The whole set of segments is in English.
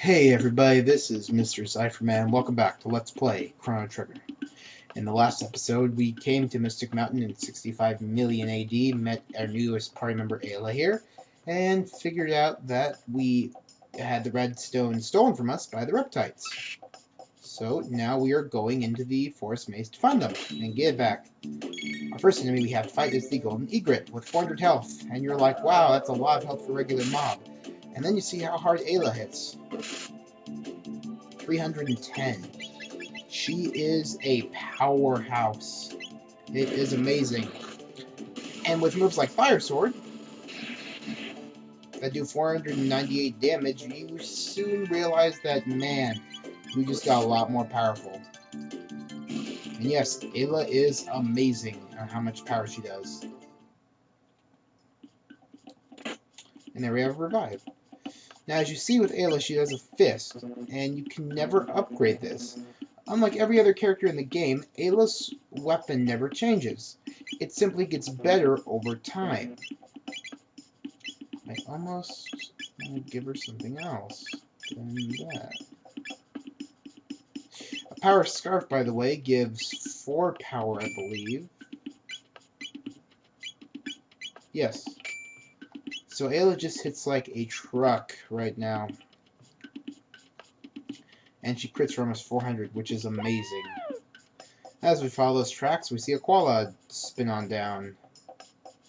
Hey everybody, this is Mr. Cypherman. Welcome back to Let's Play Chrono Trigger. In the last episode, we came to Mystic Mountain in 65 million AD, met our newest party member Ayla here, and figured out that we had the redstone stolen from us by the reptites. So now we are going into the forest maze to find them and get it back. Our first enemy we have to fight is the golden egret with 400 health, and you're like, wow, that's a lot of health for a regular mob. And then you see how hard Ayla hits. 310. She is a powerhouse. It is amazing. And with moves like Fire Sword that do 498 damage, you soon realize that, man, you just got a lot more powerful. And yes, Ayla is amazing on how much power she does. And there we have Revive. Now, as you see with Ayla, she has a fist, and you can never upgrade this. Unlike every other character in the game, Ayla's weapon never changes. It simply gets better over time. I almost want to give her something else than that. A Power Scarf, by the way, gives 4 power, I believe. Yes. So Ayla just hits like a truck right now. And she crits for almost 400, which is amazing. As we follow those tracks, we see a koala spin on down.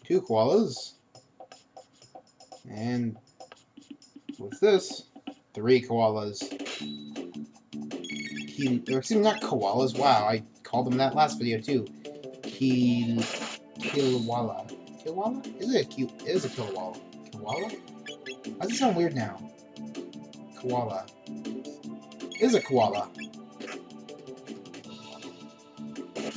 2 koalas. And what's this? 3 koalas. Excuse me, not koalas. Wow, I called them that last video too. Kilwala. Kilwala? It is a kilwala. Koala? Why does it sound weird now? Koala. It is a koala.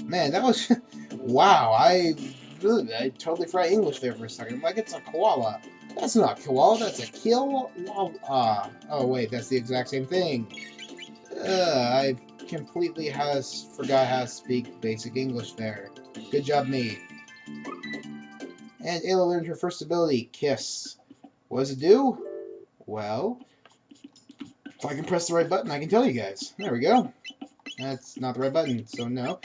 Man, that was... wow, I totally forgot English there for a second. I'm like, it's a koala. That's not a koala, that's a kilwala. Oh wait, that's the exact same thing. I completely forgot how to speak basic English there. Good job, me. And Ayla learned her first ability, Kiss. What does it do? Well, if I can press the right button, I can tell you guys. There we go. That's not the right button, so no.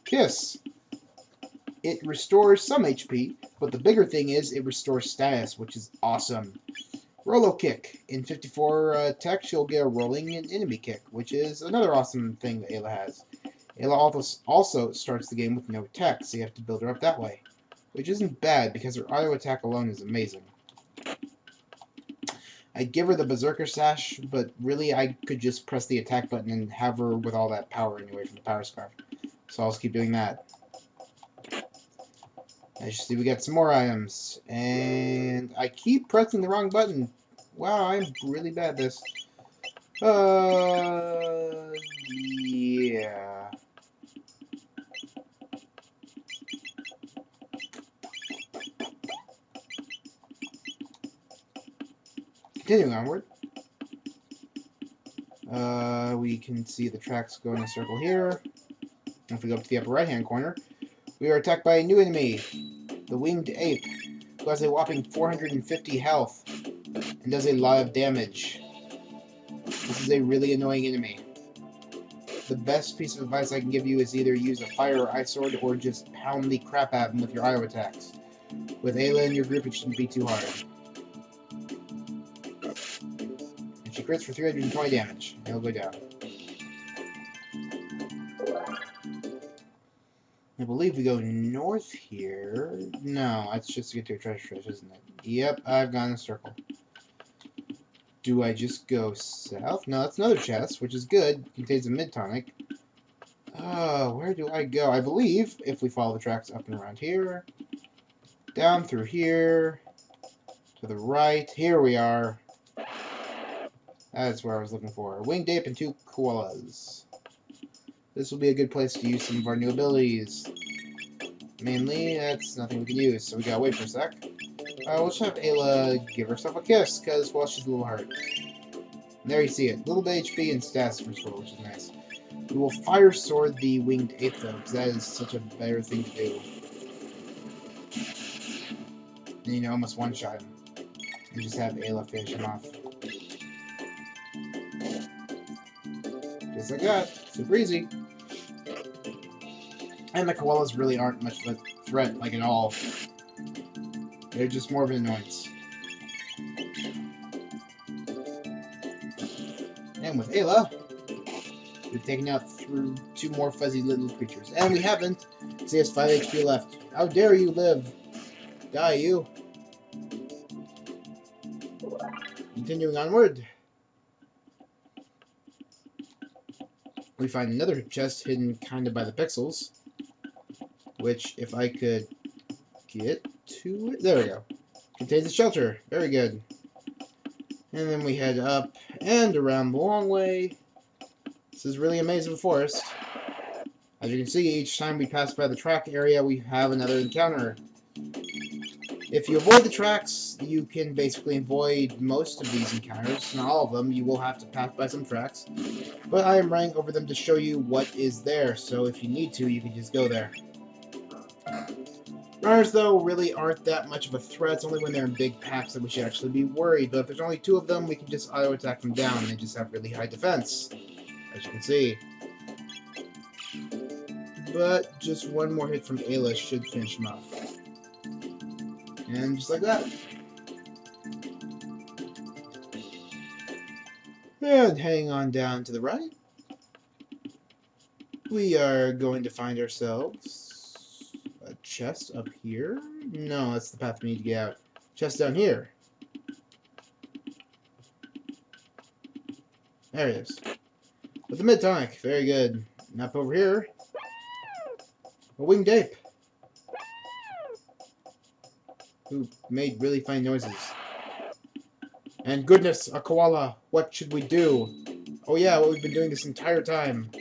Kiss. It restores some HP, but the bigger thing is it restores status, which is awesome. Rolo Kick. In 54 tech, she'll get a rolling and enemy kick, which is another awesome thing that Ayla has. Ayla also starts the game with no tech, so you have to build her up that way. Which isn't bad, because her auto attack alone is amazing. I'd give her the Berserker Sash, but really I could just press the attack button and have her with all that power anyway from the Power Scarf. So I'll just keep doing that. As you see, we got some more items. And I keep pressing the wrong button. Wow, I'm really bad at this. Yeah. Continuing onward. We can see the tracks go in a circle here. If we go up to the upper right-hand corner, we are attacked by a new enemy, the Winged Ape, who has a whopping 450 health and does a lot of damage. This is a really annoying enemy. The best piece of advice I can give you is either use a fire or ice sword or just pound the crap out of him with your auto attacks. With Ayla in your group, it shouldn't be too hard. And she crits for 320 damage. It'll go down. I believe we go north here. No, that's just to get to a treasure chest, isn't it? Yep, I've gone in a circle. Do I just go south? No, that's another chest, which is good. It contains a mid-tonic. Where do I go? I believe, if we follow the tracks up and around here, down through here, to the right, here we are. That's where I was looking for. A winged ape and 2 koalas. This will be a good place to use some of our new abilities. Mainly, that's nothing we can use, so we gotta wait for a sec. We'll just have Ayla give herself a kiss, because, well, she's a little hurt. And there you see it. Little bit HP and stats restore, which is nice. We will fire sword the winged ape, though, because that is such a better thing to do. And, almost one-shot him. And just have Ayla finish him off. Just like that. Super easy. And the koalas really aren't much of a threat, like, at all. They're just more of an annoyance. And with Ayla, we've taken out through 2 more fuzzy little creatures. And we haven't. She has 5 HP left. How dare you live? Die, you. Continuing onward. We find another chest hidden kind of by the pixels. Which, if I could get to it... There we go. Contains a shelter. Very good. And then we head up and around the long way. This is really amazing forest. As you can see, each time we pass by the track area, we have another encounter. If you avoid the tracks, you can basically avoid most of these encounters. Not all of them. You will have to pass by some tracks. But I am running over them to show you what is there. So if you need to, you can just go there. Runners, though, really aren't that much of a threat. It's only when they're in big packs that we should actually be worried. But if there's only 2 of them, we can just auto-attack them down, and they just have really high defense, as you can see. But just 1 more hit from Ayla should finish him off. And just like that. And heading on down to the right, we are going to find ourselves a chest up here. No, that's the path we need to get out. Chest down here. There it is. With the mid-tonic. Very good. And up over here, a winged ape. Who made really funny noises. And goodness, a koala. What should we do? Oh yeah, what we've been doing this entire time.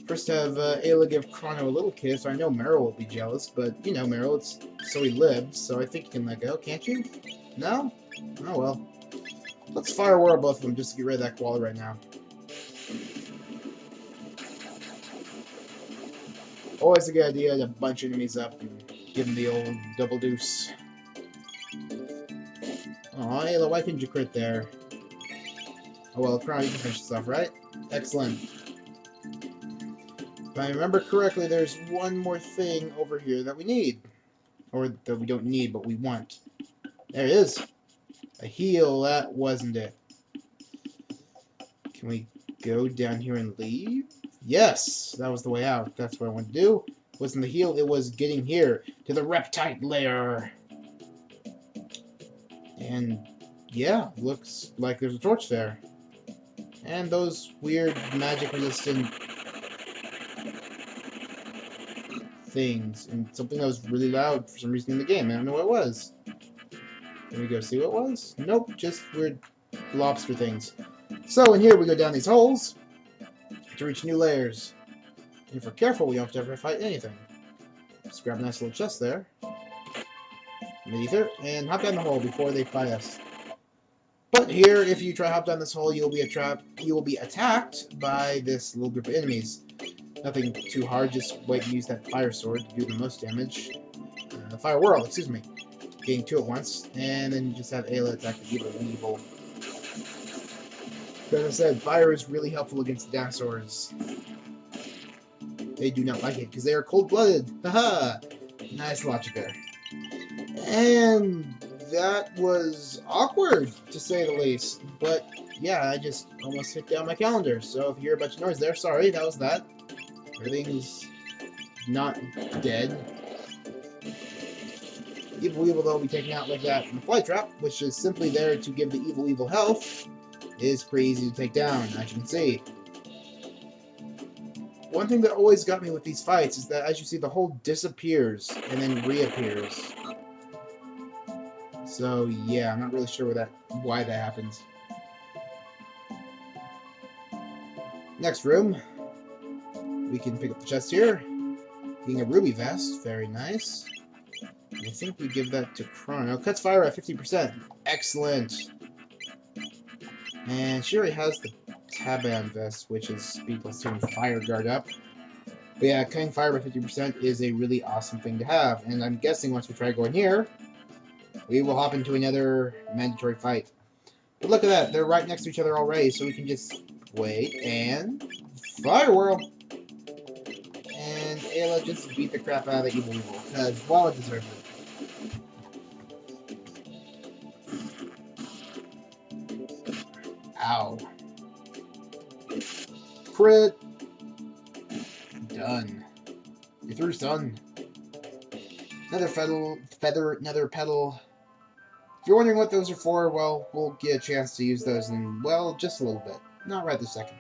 First have Ayla give Chrono a little kiss. I know Meryl will be jealous, but you know Meryl, it's so he lives, so I think you can let go, can't you? No? Oh well. Let's fire whirl both of them just to get rid of that koala right now. Always a good idea to bunch enemies up and give them the old double deuce. Aw, Ayla, why couldn't you crit there? Oh well, Chrono, you can finish this off, right? Excellent. If I remember correctly, there's 1 more thing over here that we need. Or that we don't need, but we want. There it is. A heal, that wasn't it. Can we go down here and leave? Yes! That was the way out. That's what I wanted to do. It wasn't the heal, it was getting here. To the reptite lair. And, yeah, looks like there's a torch there. And those weird magic-resistant things, and something that was really loud for some reason in the game. I don't know what it was. Can we go see what it was? Nope, just weird lobster things. So in here we go down these holes to reach new layers. And if we're careful, we don't have to ever fight anything. Just grab a nice little chest there. Mid-ether, and hop down the hole before they fight us. But here, if you try to hop down this hole, you will be attacked by this little group of enemies. Nothing too hard, just wait and use that fire sword to do the most damage. Fire whirl, excuse me. Getting 2 at once, and then just have Ayla attack the evil. As I said, fire is really helpful against dinosaurs. They do not like it, because they are cold-blooded. Haha! Nice logic there. And that was awkward, to say the least. But, yeah, I just almost hit down my calendar. So if you hear a bunch of noise there, sorry, that was that. Everything's not dead. Evil though, will be taken out like that. And the fly trap, which is simply there to give the evil health, is pretty easy to take down, as you can see. One thing that always got me with these fights is that, as you see, the hole disappears and then reappears. So yeah, I'm not really sure why that happens. Next room. We can pick up the chest here. Getting a ruby vest, very nice. I think we give that to Chrono. Cuts fire at 50%. Excellent. And she already has the Taban vest, which is speed +2 and fire guard up. But yeah, cutting fire by 50% is a really awesome thing to have. And I'm guessing once we try going here, we will hop into another mandatory fight. But look at that, they're right next to each other already, so we can just wait, and Fire Whirl. And Ayla just beat the crap out of the evil evil, because, well, it deserves it. Ow. Crit. Done. Your through's done. Another another petal. If you're wondering what those are for, well, we'll get a chance to use those in, well, just a little bit. Not right this second.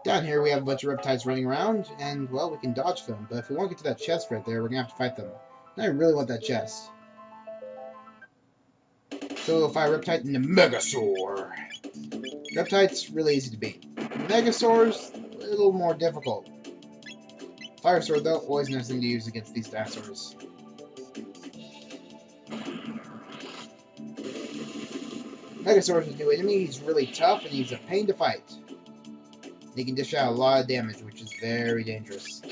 Down here, we have a bunch of reptites running around, and, well, we can dodge them. But if we want to get to that chest right there, we're going to have to fight them. And I really want that chest. So we'll fight Reptite and the Megasaur. Reptite's really easy to beat. Megasaur's a little more difficult. Fire Sword, though, always a nice thing to use against these dinosaurs. Megasaur's a new enemy. He's really tough, and he's a pain to fight. He can dish out a lot of damage, which is very dangerous.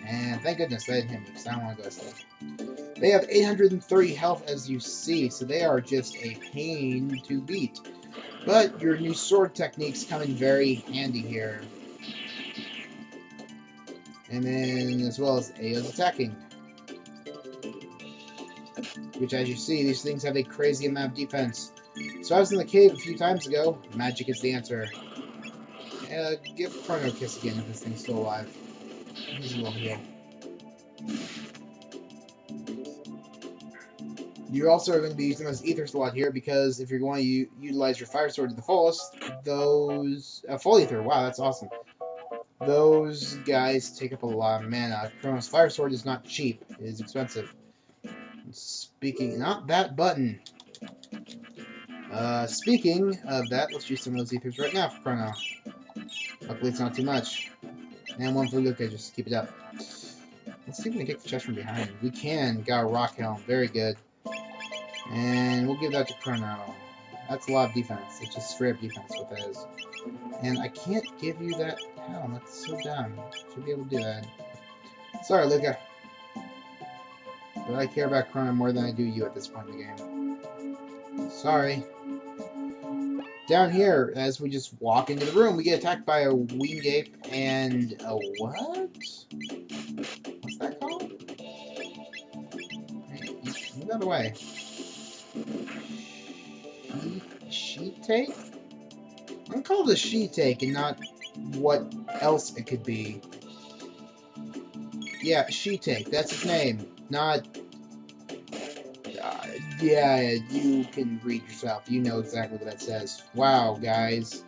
And thank goodness they didn't hit me, because I don't want to go slow. They have 830 health, as you see, so they are just a pain to beat. But your new sword techniques come in very handy here. And then, as well as Ayla's attacking. Which, as you see, these things have a crazy amount of defense. So I was in the cave a few times ago. Magic is the answer. Give Chrono a kiss again if this thing's still alive. He's a little heal. You also are going to be using those ethers a lot here because if you're going to utilize your fire sword to the fullest, those... full ether, wow, that's awesome. Those guys take up a lot of mana. Chrono's fire sword is not cheap. It is expensive. Speaking... not that button. Speaking of that, let's use some of those ethers right now for Chrono. Luckily it's not too much. And one for Luca, just keep it up. Let's see if we can get the chest from behind. We can. Got a rock helm. Very good. And we'll give that to Chrono. That's a lot of defense. It's just straight up defense, what that is. And I can't give you that helm. That's so dumb. Should be able to do that. Sorry, Luca. But I care about Chrono more than I do you at this point in the game. Sorry. Down here, as we just walk into the room, we get attacked by a winged ape and a what? What's that called? Hey, move out of the way. Sheet-take? I'm gonna call it a sheet-take and not what else it could be. Yeah, sheet-take. That's its name. Not... yeah, you can read yourself. You know exactly what that says. Wow, guys.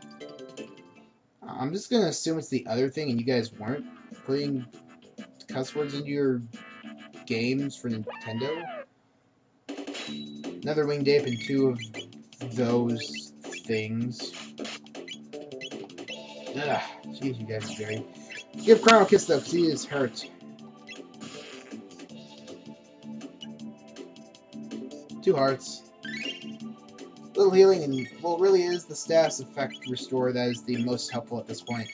I'm just gonna assume it's the other thing and you guys weren't putting cuss words into your games for Nintendo. Another winged ape and two of those things. Ugh, jeez, you guys are very... Give Chrono a kiss, though, because he is hurt. Two hearts. Little healing, and well, it really is the status effect restore that is the most helpful at this point.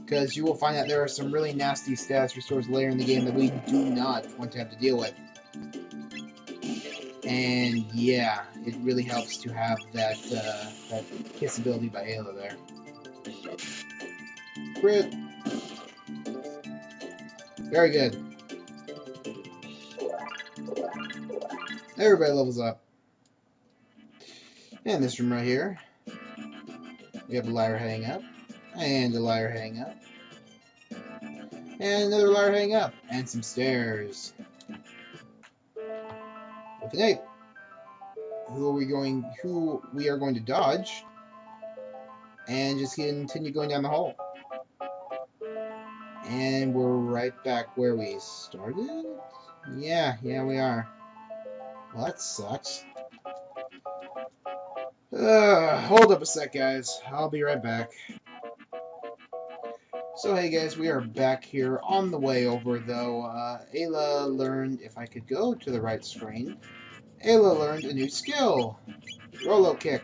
Because you will find that there are some really nasty status restores later in the game that we do not want to have to deal with. And yeah, it really helps to have that that kiss ability by Ayla there. Crit. Very good. Everybody levels up. And this room right here, we have a ladder heading up, and a ladder heading up, and another ladder heading up, and some stairs. With an ape, who we are going to dodge, and just continue going down the hole. And we're right back where we started? Yeah, we are. Well, that sucks. Hold up a sec, guys. I'll be right back. So, hey guys, we are back here on the way over, though. Ayla learned, if I could go to the right screen, Ayla learned a new skill. Rolo Kick.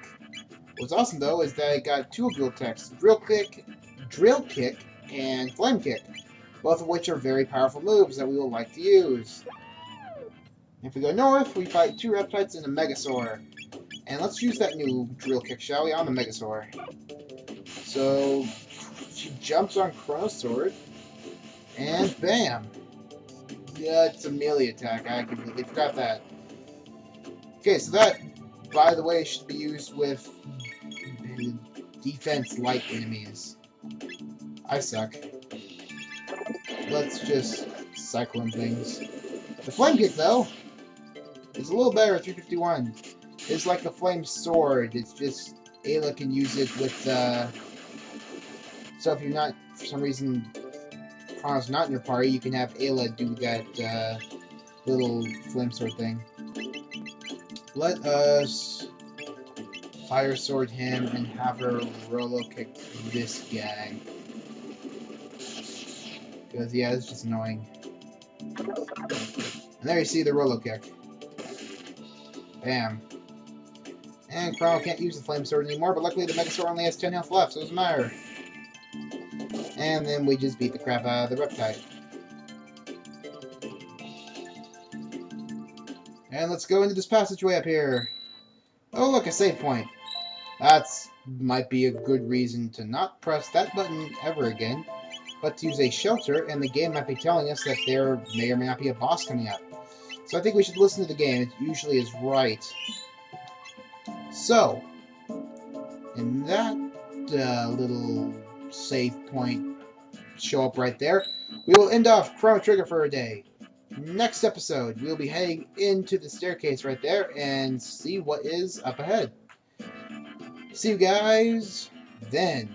What's awesome, though, is that I got two drill attacks. Drill Kick, and Flame Kick. Both of which are very powerful moves that we will like to use. If we go north, we fight two reptites and a Megasaur. And let's use that new drill kick, shall we, on the Megasaur. So she jumps on Chrono Sword, and bam! Yeah, it's a melee attack. I completely forgot that. Okay, so that, by the way, should be used with defense-like enemies. I suck. Let's just cycle in things. The Flame Kick, though, is a little better at 351. It's like the Flame Sword. It's just Ayla can use it with, so if you're not, for some reason, Chrono's not in your party, you can have Ayla do that, little Flame Sword thing. Let us Fire Sword him and have her Rolo kick this guy. Because, yeah, it's just annoying. And there you see the Rolo kick. Bam. And Chrono can't use the Flame Sword anymore, but luckily the Mega Sword only has 10 health left, so it doesn't matter. And then we just beat the crap out of the reptite. And let's go into this passageway up here. Oh, look, a save point. That's might be a good reason to not press that button ever again, but to use a shelter, and the game might be telling us that there may or may not be a boss coming up. So I think we should listen to the game. It usually is right. So, in that little save point show up right there, we will end off Chrono Trigger for a day. Next episode, we'll be heading into the staircase right there and see what is up ahead. See you guys then.